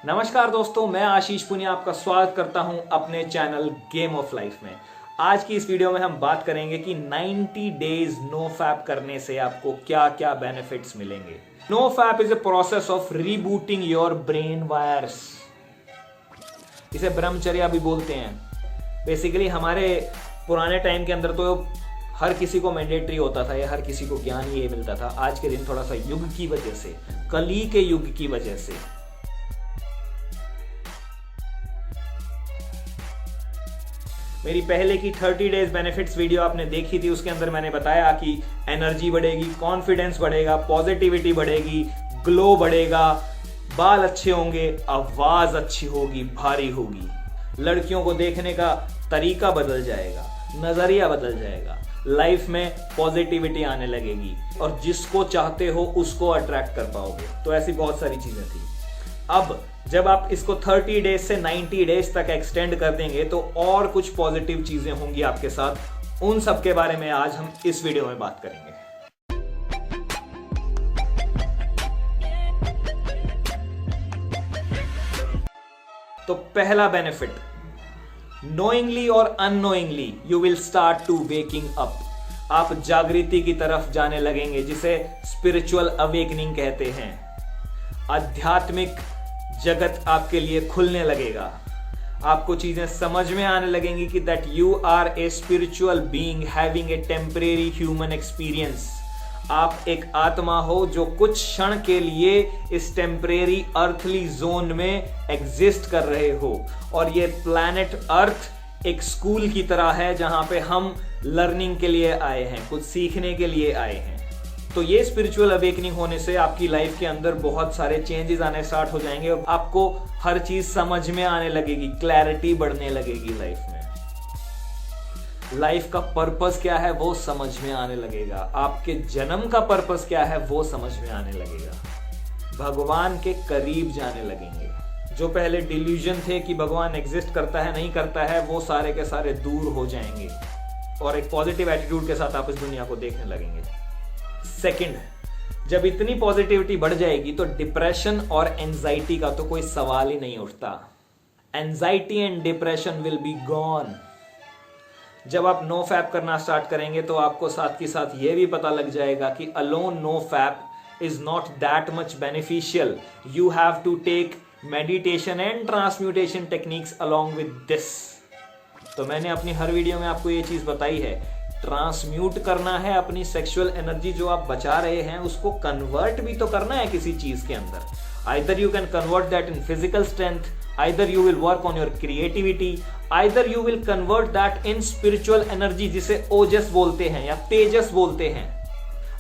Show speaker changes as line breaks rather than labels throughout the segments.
नमस्कार दोस्तों, मैं आशीष पुनिया आपका स्वागत करता हूं अपने चैनल गेम ऑफ लाइफ में। आज की इस वीडियो में हम बात करेंगे कि 90 डेज नो फैप करने से आपको क्या क्या बेनिफिट्स मिलेंगे। No fap is a process of rebooting your brain wires. इसे ब्रह्मचर्या भी बोलते हैं। बेसिकली हमारे पुराने टाइम के अंदर तो हर किसी को मैंडेटरी होता था या हर किसी को ज्ञान ये मिलता था। आज के दिन थोड़ा सा युग की वजह से, कली के युग की वजह से मेरी पहले की 30 डेज बेनिफिट्स वीडियो आपने देखी थी। उसके अंदर मैंने बताया कि एनर्जी बढ़ेगी, कॉन्फिडेंस बढ़ेगा, पॉजिटिविटी बढ़ेगी, ग्लो बढ़ेगा, बाल अच्छे होंगे, आवाज अच्छी होगी, भारी होगी, लड़कियों को देखने का तरीका बदल जाएगा, नजरिया बदल जाएगा, लाइफ में पॉजिटिविटी आने लगेगी और जिसको चाहते हो उसको अट्रैक्ट कर पाओगे। तो ऐसी बहुत सारी चीजें थी। अब जब आप इसको 30 डेज से 90 डेज तक एक्सटेंड कर देंगे तो और कुछ पॉजिटिव चीजें होंगी आपके साथ। उन सब के बारे में आज हम इस वीडियो में बात करेंगे। तो पहला बेनिफिट, नोइंगली और unknowingly you will start to waking up. आप जागृति की तरफ जाने लगेंगे, जिसे स्पिरिचुअल अवेकनिंग कहते हैं। आध्यात्मिक जगत आपके लिए खुलने लगेगा। आपको चीजें समझ में आने लगेंगी कि that you are a spiritual being having a temporary human experience. आप एक आत्मा हो जो कुछ क्षण के लिए इस टेम्परेरी अर्थली जोन में एग्जिस्ट कर रहे हो। और ये प्लैनेट अर्थ एक स्कूल की तरह है जहां पे हम लर्निंग के लिए आए हैं, कुछ सीखने के लिए आए हैं। तो ये स्पिरिचुअल अवेकनिंग होने से आपकी लाइफ के अंदर बहुत सारे चेंजेस आने स्टार्ट हो जाएंगे और आपको हर चीज समझ में आने लगेगी, क्लैरिटी बढ़ने लगेगी लाइफ में। लाइफ का पर्पस क्या है वो समझ में आने लगेगा। आपके जन्म का पर्पस क्या है वो समझ में आने लगेगा। भगवान के करीब जाने लगेंगे। जो पहले डिल्यूजन थे कि भगवान एग्जिस्ट करता है नहीं करता है, वो सारे के सारे दूर हो जाएंगे और एक पॉजिटिव एटीट्यूड के साथ आप इस दुनिया को देखने लगेंगे। सेकंड, जब इतनी पॉजिटिविटी बढ़ जाएगी तो डिप्रेशन और एंजाइटी का तो कोई सवाल ही नहीं उठता। Anxiety and depression will be gone. जब आप नो फैप करना स्टार्ट करेंगे तो आपको साथ के साथ यह भी पता लग जाएगा कि alone no fap is not that much beneficial. You have to take meditation and transmutation techniques along with this. तो मैंने अपनी हर वीडियो में आपको ये चीज बताई है। ट्रांसम्यूट करना है अपनी सेक्सुअल एनर्जी जो आप बचा रहे हैं, उसको कन्वर्ट भी तो करना है किसी चीज के अंदर। Either you can convert that in physical strength, either you will work on your creativity, either you will convert that in spiritual energy, जिसे ओजस बोलते हैं या तेजस बोलते हैं।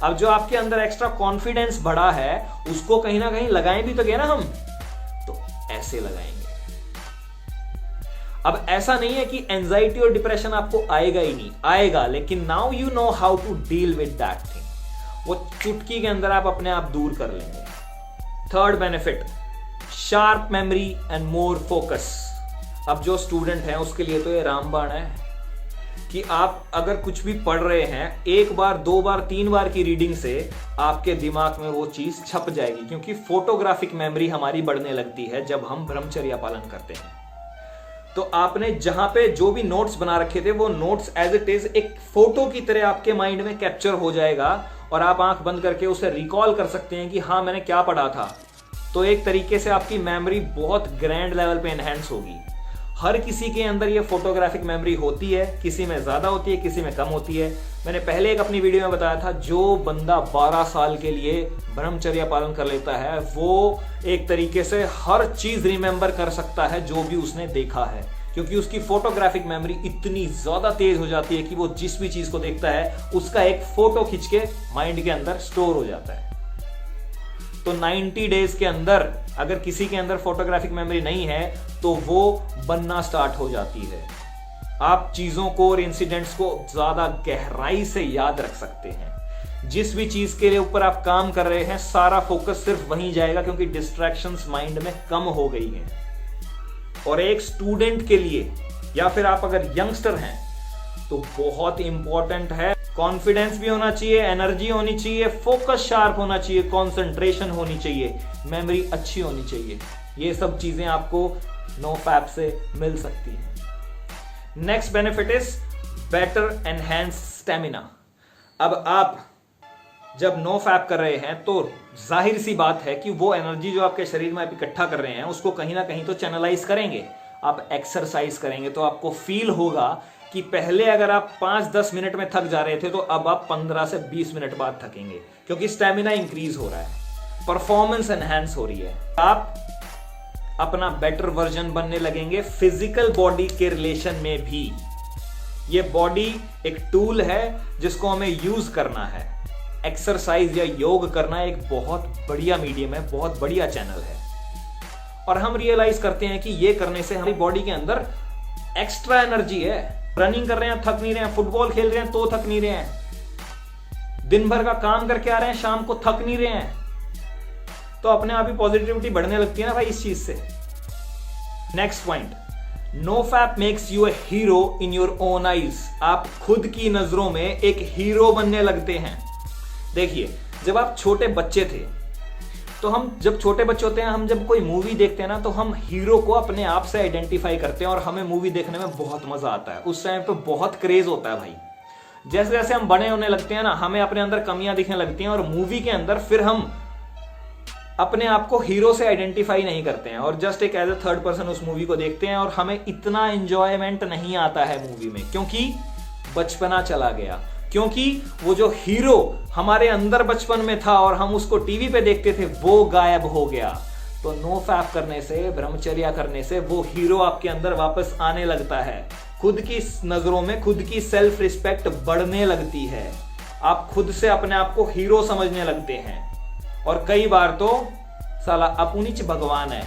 अब जो आपके अंदर एक्स्ट्रा कॉन्फिडेंस बढ़ा है उसको कहीं ना कहीं लगाएं भी तो गए ना हम, तो ऐसे लगाएंगे। अब ऐसा नहीं है कि एंजाइटी और डिप्रेशन आपको आएगा ही नहीं, आएगा, लेकिन now you know how to deal with that thing. वो चुटकी के अंदर आप अपने आप दूर कर लेंगे। Third benefit, sharp memory and more focus. अब जो स्टूडेंट हैं उसके लिए तो ये रामबाण है कि आप अगर कुछ भी पढ़ रहे हैं, एक बार, दो बार, तीन बार की रीडिंग से आपके दिमाग में वो चीज छप जाएगी। क्योंकि फोटोग्राफिक मेमोरी हमारी बढ़ने लगती है जब हम ब्रह्मचर्या पालन करते हैं। तो आपने जहां पे जो भी नोट्स बना रखे थे वो नोट्स एज इट इज एक फोटो की तरह आपके माइंड में कैप्चर हो जाएगा और आप आंख बंद करके उसे रिकॉल कर सकते हैं कि हाँ मैंने क्या पढ़ा था। तो एक तरीके से आपकी मेमोरी बहुत ग्रैंड लेवल पे एनहेंस होगी। हर किसी के अंदर ये फोटोग्राफिक मेमोरी होती है, किसी में ज्यादा होती है, किसी में कम होती है। मैंने पहले एक अपनी वीडियो में बताया था, जो बंदा 12 साल के लिए ब्रह्मचर्या पालन कर लेता है वो एक तरीके से हर चीज रिमेंबर कर सकता है जो भी उसने देखा है, क्योंकि उसकी फोटोग्राफिक मेमोरी इतनी ज्यादा तेज हो जाती है कि वो जिस भी चीज को देखता है उसका एक फोटो खींच के माइंड के अंदर स्टोर हो जाता है। तो 90 डेज के अंदर अगर किसी के अंदर फोटोग्राफिक मेमोरी नहीं है तो वो बनना स्टार्ट हो जाती है। आप चीजों को और इंसिडेंट्स को ज्यादा गहराई से याद रख सकते हैं। जिस भी चीज के लिए ऊपर आप काम कर रहे हैं सारा फोकस सिर्फ वहीं जाएगा, क्योंकि डिस्ट्रैक्शंस माइंड में कम हो गई हैं। और एक स्टूडेंट के लिए या फिर आप अगर यंगस्टर हैं तो बहुत इंपॉर्टेंट है कॉन्फिडेंस भी होना चाहिए, एनर्जी होनी चाहिए, फोकस शार्प होना चाहिए, कंसंट्रेशन होनी चाहिए, मेमोरी अच्छी होनी चाहिए। ये सब चीजें आपको नो फैप से मिल सकती है। Next benefit is better enhance stamina. अब आप जब नो फैप कर रहे हैं तो जाहिर सी बात है कि वो एनर्जी जो आपके शरीर में आप इकट्ठा कर रहे हैं उसको कहीं ना कहीं तो चैनलाइज करेंगे। आप एक्सरसाइज करेंगे तो आपको फील होगा कि पहले अगर आप 5-10 मिनट में थक जा रहे थे तो अब आप 15 से 20 मिनट बाद थकेंगे, क्योंकि स्टेमिना इंक्रीज हो रहा है, परफॉर्मेंस एनहांस हो रही है। आप अपना बेटर वर्जन बनने लगेंगे फिजिकल बॉडी के रिलेशन में भी। ये बॉडी एक टूल है जिसको हमें यूज करना है। एक्सरसाइज या योग करना एक बहुत बढ़िया मीडियम है, बहुत बढ़िया चैनल है। और हम रियलाइज करते हैं कि ये करने से हमारी बॉडी के अंदर एक्स्ट्रा एनर्जी है। रनिंग कर रहे हैं, थक नहीं रहे हैं, फुटबॉल खेल रहे हैं तो थक नहीं रहे हैं, दिन भर का काम करके आ रहे हैं, शाम को थक नहीं रहे हैं, तो अपने आप ही पॉजिटिविटी बढ़ने लगती है ना भाई इस चीज से। Next point, no fap makes you a hero in your own eyes. आप खुद की नजरों में एक हीरो बनने लगते हैं। देखिए, जब आप छोटे बच्चे थे तो हम जब छोटे बच्चे होते हैं, हम जब कोई मूवी देखते हैं ना तो हम हीरो को अपने आप से आइडेंटिफाई करते हैं और हमें मूवी देखने में बहुत मजा आता है। उस टाइम पे बहुत क्रेज होता है भाई। जैसे जैसे हम बड़े होने लगते हैं ना, हमें अपने अंदर कमियां दिखने लगती हैं और मूवी के अंदर फिर हम अपने आप को हीरो से आइडेंटिफाई नहीं करते हैं और जस्ट एक एज ए थर्ड पर्सन उस मूवी को देखते हैं और हमें इतना एंजॉयमेंट नहीं आता है मूवी में, क्योंकि बचपना चला गया, क्योंकि वो जो हीरो हमारे अंदर बचपन में था और हम उसको टीवी पे देखते थे वो गायब हो गया। तो नो फैप करने से, ब्रह्मचर्या करने से वो हीरो आपके अंदर वापस आने लगता है। खुद की नजरों में खुद की सेल्फ रिस्पेक्ट बढ़ने लगती है। आप खुद से अपने आप को हीरो समझने लगते हैं और कई बार तो साला अपुनिच भगवान है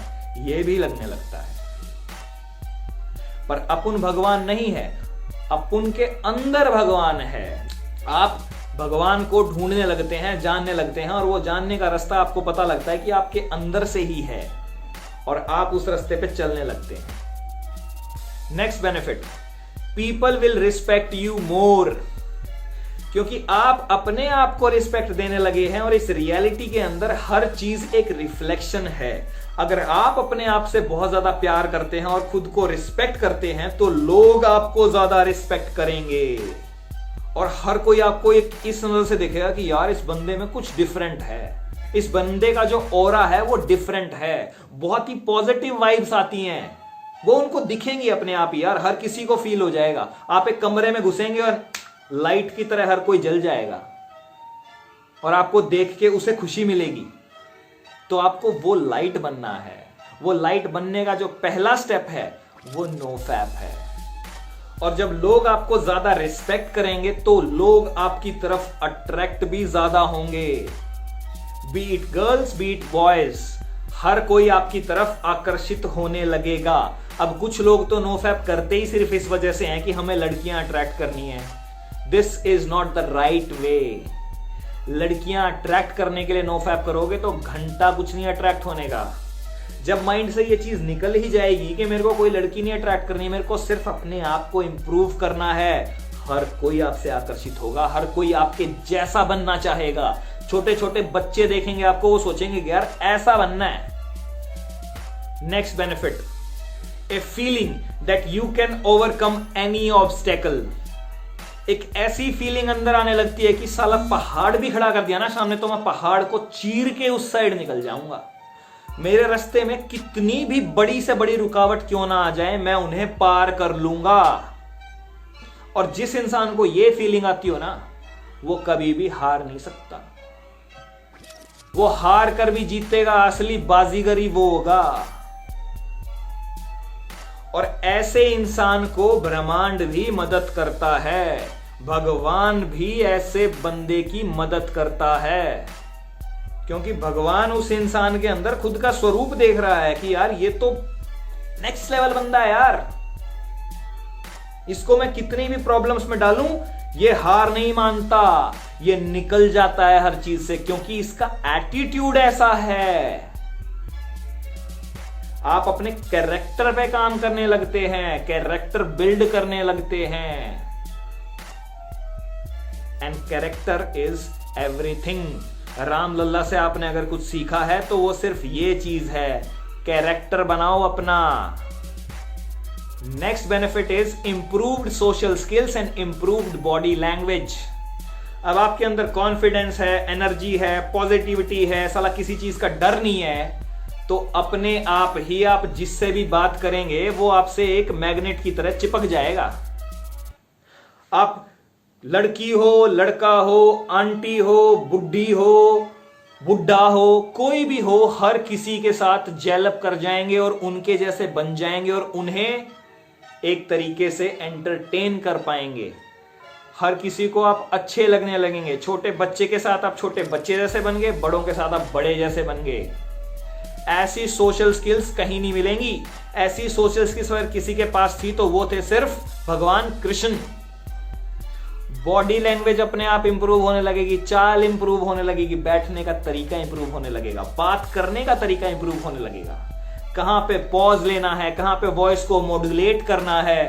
ये भी लगने लगता है। पर अपुन भगवान नहीं है, अपुन के अंदर भगवान है। आप भगवान को ढूंढने लगते हैं, जानने लगते हैं और वो जानने का रास्ता आपको पता लगता है कि आपके अंदर से ही है और आप उस रास्ते पे चलने लगते हैं। Next benefit, people will respect you more. क्योंकि आप अपने आप को रिस्पेक्ट देने लगे हैं और इस रियलिटी के अंदर हर चीज एक रिफ्लेक्शन है। अगर आप अपने आप से बहुत ज्यादा प्यार करते हैं और खुद को रिस्पेक्ट करते हैं तो लोग आपको ज्यादा रिस्पेक्ट करेंगे और हर कोई आपको एक इस नजर से देखेगा कि यार इस बंदे में कुछ डिफरेंट है, इस बंदे का जो ऑरा है वो डिफरेंट है। बहुत ही पॉजिटिव वाइब्स आती हैं, वो उनको दिखेंगी अपने आप ही। यार हर किसी को फील हो जाएगा। आप एक कमरे में घुसेंगे और लाइट की तरह हर कोई जल जाएगा और आपको देख के उसे खुशी मिलेगी। तो आपको वो लाइट बनना है। वो लाइट बनने का जो पहला स्टेप है वो नो फैप है। और जब लोग आपको ज्यादा रिस्पेक्ट करेंगे तो लोग आपकी तरफ अट्रैक्ट भी ज्यादा होंगे। Be it girls be it boys, हर कोई आपकी तरफ आकर्षित होने लगेगा। अब कुछ लोग तो नो फैप करते ही सिर्फ इस वजह से हैं कि हमें लड़कियां अट्रैक्ट करनी है। This is not the right way. लड़कियां अट्रैक्ट करने के लिए नो फैप करोगे तो घंटा कुछ नहीं अट्रैक्ट होने का। जब माइंड से ये चीज निकल ही जाएगी कि मेरे को कोई लड़की नहीं अट्रैक्ट करनी, मेरे को सिर्फ अपने आप को इंप्रूव करना है, हर कोई आपसे आकर्षित होगा, हर कोई आपके जैसा बनना चाहेगा। छोटे छोटे बच्चे देखेंगे आपको, वो सोचेंगे कि यार ऐसा बनना है। Next benefit, a feeling that you can overcome any obstacle. एक ऐसी फीलिंग अंदर आने लगती है कि साला पहाड़ भी खड़ा कर दिया ना सामने तो मैं पहाड़ को चीर के उस साइड निकल जाऊंगा। मेरे रास्ते में कितनी भी बड़ी से बड़ी रुकावट क्यों ना आ जाए, मैं उन्हें पार कर लूंगा। और जिस इंसान को यह फीलिंग आती हो ना, वो कभी भी हार नहीं सकता। वो हार कर भी जीतेगा, असली बाजीगरी वो होगा। और ऐसे इंसान को ब्रह्मांड भी मदद करता है, भगवान भी ऐसे बंदे की मदद करता है, क्योंकि भगवान उस इंसान के अंदर खुद का स्वरूप देख रहा है कि यार ये तो नेक्स्ट लेवल बंदा है यार, इसको मैं कितनी भी प्रॉब्लम्स में डालूं ये हार नहीं मानता, ये निकल जाता है हर चीज से, क्योंकि इसका एटीट्यूड ऐसा है। आप अपने कैरेक्टर पे काम करने लगते हैं, कैरेक्टर बिल्ड करने लगते हैं। And character is everything. Ram Lalla से आपने अगर कुछ सीखा है तो वो सिर्फ ये चीज है कैरेक्टर बनाओ अपना। Next benefit is improved social skills and improved body language. अब आपके अंदर कॉन्फिडेंस है, एनर्जी है, पॉजिटिविटी है, साला किसी चीज का डर नहीं है, तो अपने आप ही आप जिससे भी बात करेंगे वो आपसे एक मैग्नेट की तरह चिपक जाएगा। आप लड़की हो, लड़का हो, आंटी हो, बुढ़ी हो, बुढ़ा हो, कोई भी हो, हर किसी के साथ जेलअप कर जाएंगे और उनके जैसे बन जाएंगे और उन्हें एक तरीके से एंटरटेन कर पाएंगे। हर किसी को आप अच्छे लगने लगेंगे। छोटे बच्चे के साथ आप छोटे बच्चे जैसे बन गए, बड़ों के साथ आप बड़े जैसे बन गए। ऐसी सोशल स्किल्स कहीं नहीं मिलेंगी। ऐसी सोशल स्किल्स अगर किसी के पास थी तो वो थे सिर्फ भगवान कृष्ण। बॉडी लैंग्वेज अपने आप इंप्रूव होने लगेगी, चाल इंप्रूव होने लगेगी, बैठने का तरीका इंप्रूव होने लगेगा, बात करने का तरीका इंप्रूव होने लगेगा। कहां पे पॉज लेना है, कहां पे वॉइस को मॉड्यूलेट करना है,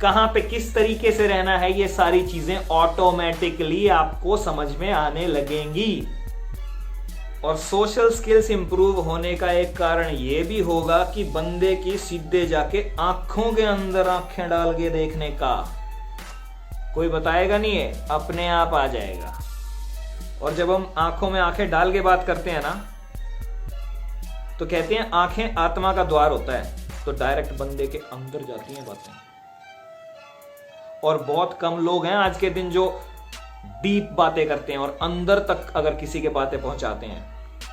कहां पे किस तरीके से रहना है, ये सारी चीजें ऑटोमेटिकली आपको समझ में आने लगेंगी। और सोशल स्किल्स इंप्रूव होने का एक कारण यह भी होगा कि बंदे की सीधे जाके आंखों के अंदर आंखें डाल के देखने का कोई बताएगा नहीं है, अपने आप आ जाएगा। और जब हम आंखों में आंखें डाल के बात करते हैं ना, तो कहते हैं आंखें आत्मा का द्वार होता है, तो डायरेक्ट बंदे के अंदर जाती हैं बातें। और बहुत कम लोग हैं आज के दिन जो डीप बातें करते हैं और अंदर तक अगर किसी के बातें पहुंचाते हैं,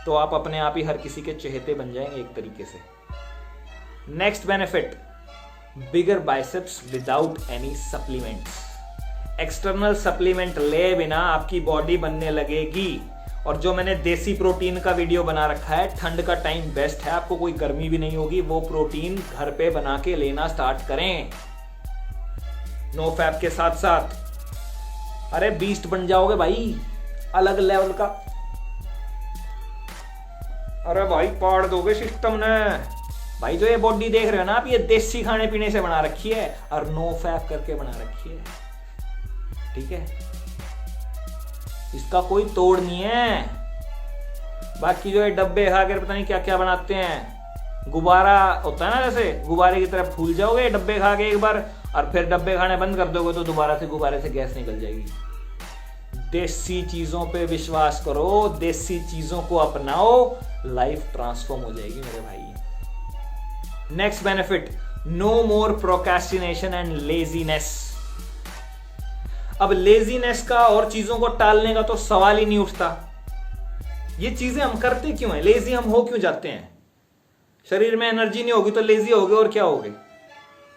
तो आप अपने आप ही हर किसी के चहेते बन जाएंगे एक तरीके से। Next benefit, bigger biceps without any supplements. External supplement ले बिना आपकी बॉडी बनने लगेगी। और जो मैंने देसी प्रोटीन का वीडियो बना रखा है, ठंड का टाइम बेस्ट है, आपको कोई गर्मी भी नहीं होगी, वो प्रोटीन घर पे बना के लेना स्टार्ट करें नो फैप के साथ साथ। अरे बीस्ट बन जाओगे भाई, अलग लेवल का। अरे भाई पाड़ दोगे सिस्टम ने भाई। जो ये बॉडी देख रहे हो ना आप, ये देसी खाने पीने से बना रखी है और नो फैप करके बना रखी है, ठीक है। इसका कोई तोड़ नहीं है। बाकी जो है डब्बे खा कर पता नहीं क्या क्या बनाते हैं, गुब्बारा होता है ना, जैसे गुब्बारे की तरह फूल जाओगे डब्बे खा के एक बार, और फिर डब्बे खाने बंद कर दोगे तो दोबारा से गुब्बारे से गैस निकल जाएगी। देसी चीजों पे विश्वास करो, देसी चीजों को अपनाओ, लाइफ ट्रांसफॉर्म हो जाएगी मेरे भाई। Next benefit, no more procrastination and laziness. अब लेजीनेस का और चीजों को टालने का तो सवाल ही नहीं उठता। ये चीजें हम करते क्यों हैं, लेजी हम हो क्यों जाते हैं? शरीर में एनर्जी नहीं होगी तो लेजी होगे और क्या होगे।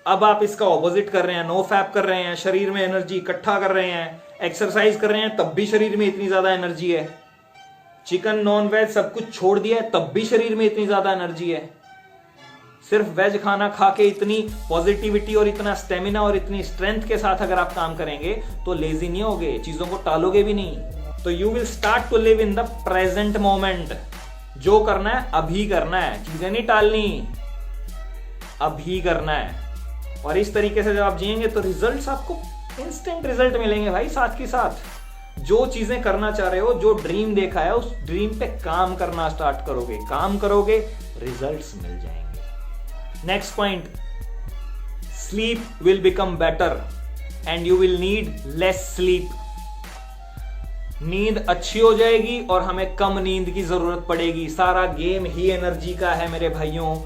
अब आप इसका ऑपोजिट कर रहे हैं, नो फैप कर रहे हैं, शरीर में एनर्जी इकट्ठा कर रहे हैं, एक्सरसाइज कर रहे हैं, तब भी शरीर में इतनी ज्यादा एनर्जी है। चिकन नॉन वेज सब कुछ छोड़ दिया है, तब भी शरीर में इतनी ज्यादा एनर्जी है। सिर्फ वेज खाना खा के इतनी पॉजिटिविटी और इतना स्टेमिना और इतनी स्ट्रेंथ के साथ अगर आप काम करेंगे तो लेजी नहीं होगे, चीजों को टालोगे भी नहीं। तो you will start to live in the present moment. जो करना है अभी करना है, चीजें नहीं टालनी, अभी करना है। और इस तरीके से जब आप जिएंगे तो रिजल्ट्स आपको इंस्टेंट रिजल्ट मिलेंगे भाई। साथ के साथ जो चीजें करना चाह रहे हो, जो ड्रीम देखा है, उस ड्रीम पे काम करना स्टार्ट करोगे, काम करोगे, रिजल्ट्स मिल जाएंगे। Next point, sleep will become better and you will need less sleep. नींद अच्छी हो जाएगी और हमें कम नींद की जरूरत पड़ेगी। सारा गेम ही एनर्जी का है मेरे भाइयों।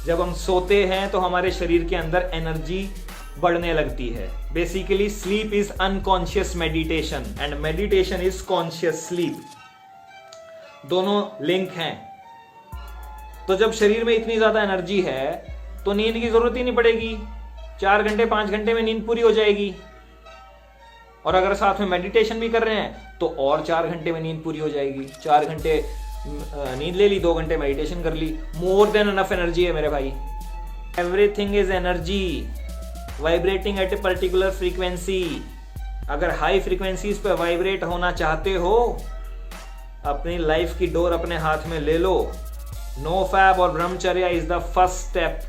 जब हम सोते हैं तो हमारे शरीर के अंदर एनर्जी बढ़ने लगती है। Basically sleep is unconscious meditation and meditation is conscious sleep. दोनों लिंक हैं। तो जब शरीर में इतनी ज्यादा एनर्जी है तो नींद की जरूरत ही नहीं पड़ेगी। 4 घंटे 5 घंटे में नींद पूरी हो जाएगी। और अगर साथ में मेडिटेशन भी कर रहे हैं तो और 4 घंटे में नींद पूरी हो जाएगी। 4 घंटे नींद ले ली, 2 घंटे मेडिटेशन कर ली, मोर देन एनफ एनर्जी है मेरे भाई। Everything is energy vibrating eight a particular frequency. अगर हाई फ्रीक्वेंसीज पे वाइब्रेट होना चाहते हो, अपनी लाइफ की डोर अपने हाथ में ले लो। नो फैप और brahmacharya is the first step.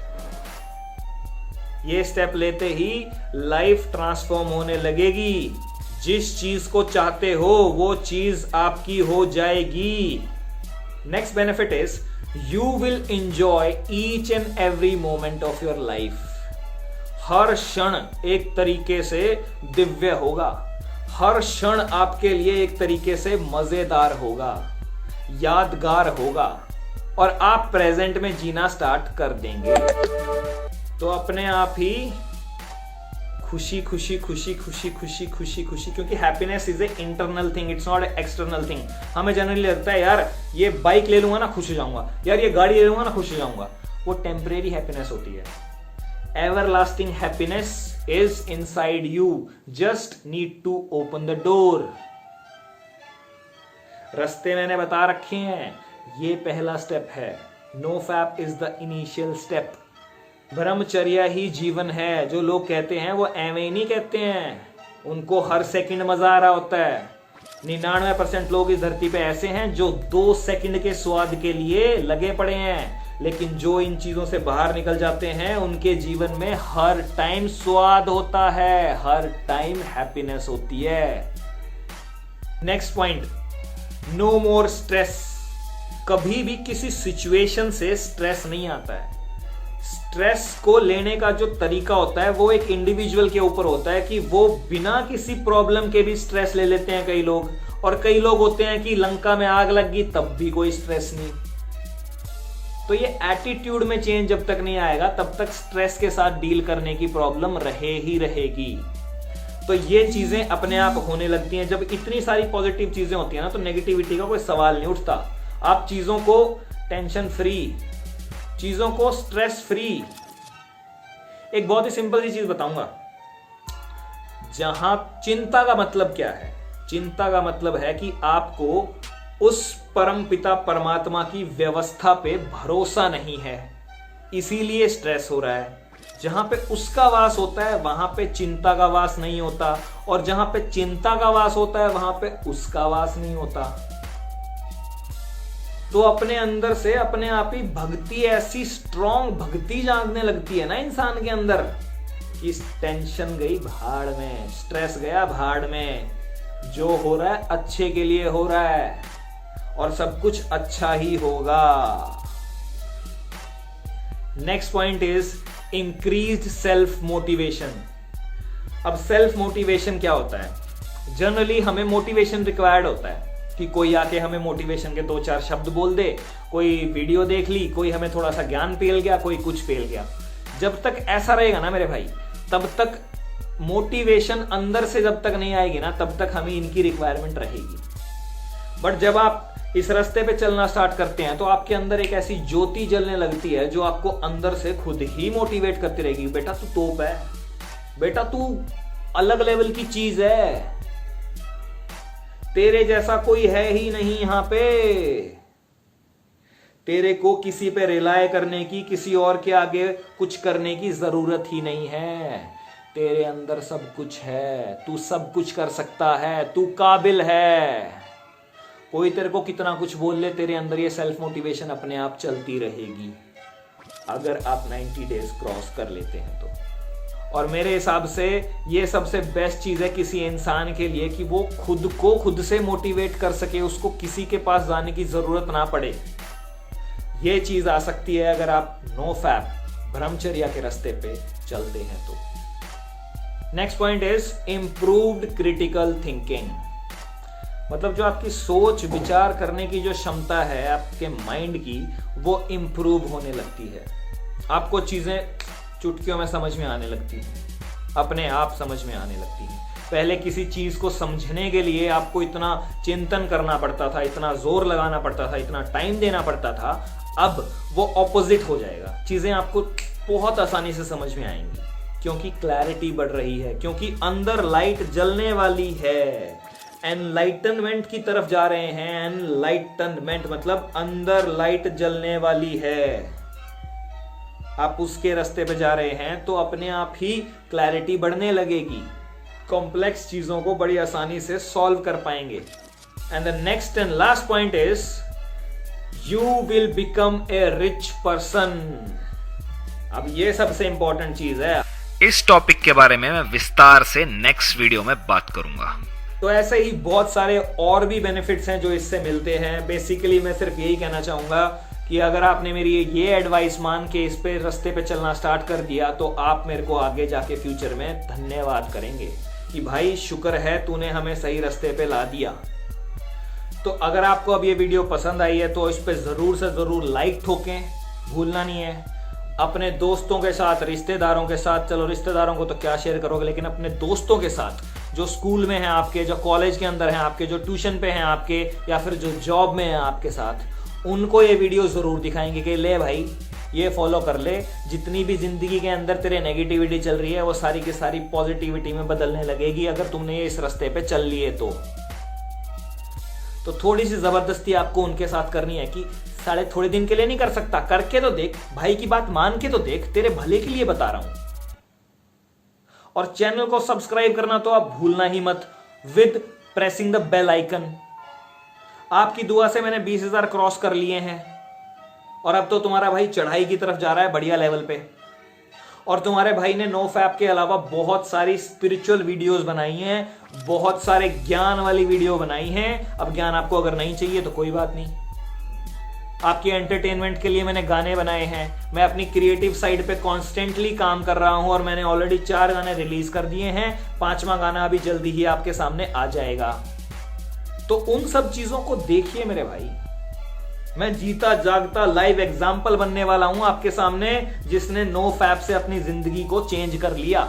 ये स्टेप लेते ही लाइफ ट्रांसफॉर्म होने लगेगी। जिस चीज को चाहते हो वो चीज आपकी हो जाएगी। Next benefit is you will enjoy each and every moment of your life. हर क्षण एक तरीके से दिव्य होगा, हर क्षण आपके लिए एक तरीके से मजेदार होगा, यादगार होगा, और आप प्रेजेंट में जीना स्टार्ट कर देंगे। तो अपने आप ही खुशी खुशी खुशी खुशी खुशी खुशी खुशी, क्योंकि happiness is a internal thing, it's not a external thing. हमें जनरली लगता है यार ये बाइक ले लूंगा ना खुश हो जाऊंगा, यार ये गाड़ी ले लूंगा ना खुश हो जाऊंगा। वो टेम्परेरी हैप्पीनेस होती है। Everlasting happiness is inside you, just need to open the door. रास्ते मैंने बता रखे हैं, ये पहला स्टेप है। No fap is the initial step. ब्रह्मचर्या ही जीवन है। जो लोग कहते हैं वो एवं ही नहीं कहते हैं, उनको हर सेकंड मजा आ रहा होता है। 99% लोग इस धरती पे ऐसे हैं जो 2 सेकंड के स्वाद के लिए लगे पड़े हैं, लेकिन जो इन चीजों से बाहर निकल जाते हैं उनके जीवन में हर टाइम स्वाद होता है, हर टाइम हैप्पीनेस होती है। Next point, no more stress. कभी भी किसी सिचुएशन से स्ट्रेस नहीं आता है। स्ट्रेस को लेने का जो तरीका होता है वो एक इंडिविजुअल के ऊपर होता है कि वो बिना किसी प्रॉब्लम के भी स्ट्रेस ले लेते हैं कई लोग, और कई लोग होते हैं कि लंका में आग लग गई तब भी कोई स्ट्रेस नहीं। तो ये एटीट्यूड में चेंज जब तक नहीं आएगा तब तक स्ट्रेस के साथ डील करने की प्रॉब्लम रहे ही रहेगी। तो ये चीजें अपने आप होने लगती हैं। जब इतनी सारी पॉजिटिव चीजें होती हैं ना, तो नेगेटिविटी का कोई सवाल नहीं उठता। आप चीजों को टेंशन फ्री, चीजों को स्ट्रेस फ्री। एक बहुत ही सिंपल सी चीज बताऊंगा। जहां चिंता का मतलब क्या है? चिंता का मतलब है कि आपको उस परम पिता परमात्मा की व्यवस्था पे भरोसा नहीं है, इसीलिए स्ट्रेस हो रहा है। जहां पे उसका वास होता है वहां पे चिंता का वास नहीं होता, और जहां पे चिंता का वास होता है वहां पे उसका वास नहीं होता। तो अपने अंदर से अपने आप ही भक्ति, ऐसी स्ट्रॉन्ग भक्ति जागने लगती है ना इंसान के अंदर कि टेंशन गई भाड़ में, स्ट्रेस गया भाड़ में, जो हो रहा है अच्छे के लिए हो रहा है और सब कुछ अच्छा ही होगा। Next point is increased self motivation. अब सेल्फ मोटिवेशन क्या होता है? जनरली हमें मोटिवेशन रिक्वायर्ड होता है कि कोई आके हमें मोटिवेशन के 2-4 शब्द बोल दे, कोई वीडियो देख ली, कोई हमें थोड़ा सा ज्ञान पेल गया, कोई कुछ पेल गया। जब तक ऐसा रहेगा ना मेरे भाई, तब तक मोटिवेशन अंदर से जब तक नहीं आएगी ना, तब तक हमें इनकी रिक्वायरमेंट रहेगी। बट जब आप इस रास्ते पे चलना स्टार्ट करते हैं तो आपके अंदर एक ऐसी ज्योति जलने लगती है जो आपको अंदर से खुद ही मोटिवेट करती रहेगी। बेटा तू तोप है, बेटा तू अलग लेवल की चीज है, तेरे जैसा कोई है ही नहीं यहां पे। तेरे को किसी पे रिलाय करने की, किसी और के आगे कुछ करने की जरूरत ही नहीं है। तेरे अंदर सब कुछ है, तू सब कुछ कर सकता है, तू काबिल है। कोई तेरे को कितना कुछ बोल ले, तेरे अंदर ये सेल्फ मोटिवेशन अपने आप चलती रहेगी, अगर आप 90 डेज क्रॉस कर लेते हैं तो। और मेरे हिसाब से ये सबसे बेस्ट चीज है किसी इंसान के लिए कि वो खुद को खुद से मोटिवेट कर सके, उसको किसी के पास जाने की जरूरत ना पड़े। ये चीज आ सकती है अगर आप नो फैप ब्रह्मचर्या के रास्ते पे चलते हैं तो। Next point is improved critical thinking. मतलब जो आपकी सोच विचार करने की जो क्षमता है आपके माइंड की, वो इंप्रूव होने लगती है। आपको चीजें चुटकियों में समझ में आने लगती है, अपने आप समझ में आने लगती है। पहले किसी चीज को समझने के लिए आपको इतना चिंतन करना पड़ता था, इतना जोर लगाना पड़ता था, इतना टाइम देना पड़ता था। अब वो ऑपोजिट हो जाएगा, चीजें आपको बहुत आसानी से समझ में आएंगी, क्योंकि क्लैरिटी बढ़ रही है, क्योंकि अंदर लाइट जलने वाली है। एनलाइटनमेंट की तरफ जा रहे हैं। एनलाइटनमेंट मतलब अंदर लाइट जलने वाली है, आप उसके रास्ते पे जा रहे हैं तो अपने आप ही क्लैरिटी बढ़ने लगेगी, कॉम्प्लेक्स चीजों को बड़ी आसानी से सॉल्व कर पाएंगे। And the next and last point is you will become a rich person. अब ये सबसे इंपॉर्टेंट चीज है।
इस टॉपिक के बारे में मैं विस्तार से नेक्स्ट वीडियो में बात करूंगा।
तो ऐसे ही बहुत सारे और भी बेनिफिट्स हैं जो इससे मिलते हैं। बेसिकली मैं सिर्फ यही कहना चाहूंगा कि अगर आपने मेरी ये एडवाइस मान के इस पे रास्ते पे चलना स्टार्ट कर दिया तो आप मेरे को आगे जाके फ्यूचर में धन्यवाद करेंगे कि भाई शुक्र है तूने हमें सही रास्ते पे ला दिया। तो अगर आपको अब ये वीडियो पसंद आई है तो इस पे ज़रूर से ज़रूर लाइक ठोकें, भूलना नहीं है। अपने दोस्तों के साथ, रिश्तेदारों के साथ, चलो रिश्तेदारों को तो क्या शेयर करोगे, लेकिन अपने दोस्तों के साथ जो स्कूल में हैं आपके, जो कॉलेज के अंदर हैं आपके, जो ट्यूशन पे हैं आपके, या फिर जो जॉब में हैं आपके साथ, उनको ये वीडियो ज़रूर दिखाएंगे कि ले भाई ये फॉलो कर ले। जितनी भी जिंदगी के अंदर तेरे नेगेटिविटी चल रही है वो सारी की सारी पॉजिटिविटी में बदलने लगेगी अगर तुमने ये इस रास्ते पे चल लिए तो थोड़ी सी जबरदस्ती आपको उनके साथ करनी है कि साढ़े थोड़े दिन के लिए नहीं कर सकता, करके तो देख भाई की बात मान के तो देख, तेरे भले के लिए बता रहा हूं। और चैनल को सब्सक्राइब करना तो आप भूलना ही मत with pressing the bell icon. आपकी दुआ से मैंने 20,000 क्रॉस कर लिए हैं और अब तो तुम्हारा भाई चढ़ाई की तरफ जा रहा है बढ़िया लेवल पे। और तुम्हारे भाई ने नो फैप के अलावा बहुत सारी स्पिरिचुअल वीडियोस बनाई हैं, बहुत सारे ज्ञान वाली वीडियो बनाई हैं। अब ज्ञान आपको अगर नहीं चाहिए तो कोई बात नहीं, आपके एंटरटेनमेंट के लिए मैंने गाने बनाए हैं। मैं अपनी क्रिएटिव साइड पे कॉन्स्टेंटली काम कर रहा हूं और मैंने ऑलरेडी 4 गाने रिलीज कर दिए हैं, 5वां गाना अभी जल्दी ही आपके सामने आ जाएगा। तो उन सब चीजों को देखिए मेरे भाई, मैं जीता जागता लाइव एग्जाम्पल बनने वाला हूं आपके सामने, जिसने नो फैप से अपनी जिंदगी को चेंज कर लिया,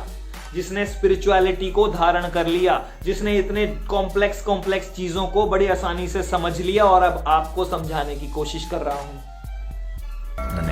जिसने स्पिरिचुअलिटी को धारण कर लिया, जिसने इतने कॉम्प्लेक्स चीजों को बड़ी आसानी से समझ लिया और अब आपको समझाने की कोशिश कर रहा हूं।